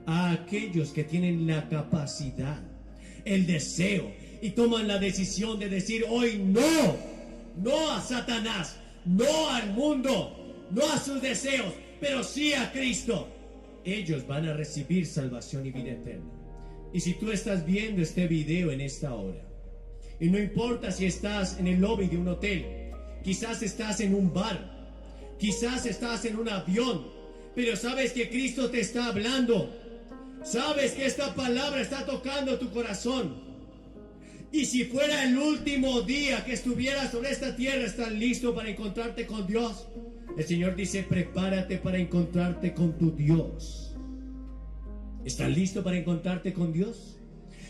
A aquellos que tienen la capacidad, el deseo y toman la decisión de decir hoy no. No a Satanás. No al mundo. No a sus deseos. Pero sí a Cristo. Ellos van a recibir salvación y vida eterna. Y si tú estás viendo este video en esta hora, y no importa si estás en el lobby de un hotel, quizás estás en un bar, quizás estás en un avión, pero sabes que Cristo te está hablando, sabes que esta palabra está tocando tu corazón, y si fuera el último día que estuvieras sobre esta tierra, ¿estás listo para encontrarte con Dios? El Señor dice, prepárate para encontrarte con tu Dios. ¿Estás listo para encontrarte con Dios?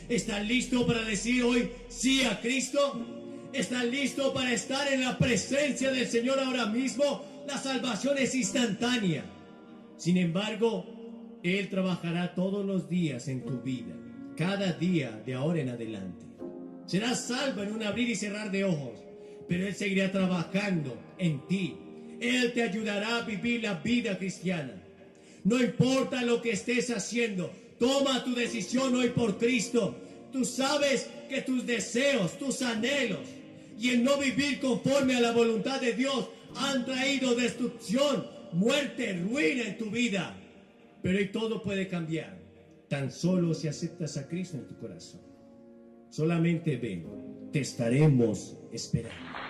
¿Estás listo para decir hoy sí a Cristo? ¿Estás listo para estar en la presencia del Señor ahora mismo? La salvación es instantánea. Sin embargo, Él trabajará todos los días en tu vida, cada día de ahora en adelante. Serás salvo en un abrir y cerrar de ojos, pero Él seguirá trabajando en ti. Él te ayudará a vivir la vida cristiana. No importa lo que estés haciendo, toma tu decisión hoy por Cristo. Tú sabes que tus deseos, tus anhelos y el no vivir conforme a la voluntad de Dios han traído destrucción, muerte, ruina en tu vida. Pero hoy todo puede cambiar, tan solo si aceptas a Cristo en tu corazón. Solamente ven, te estaremos esperando.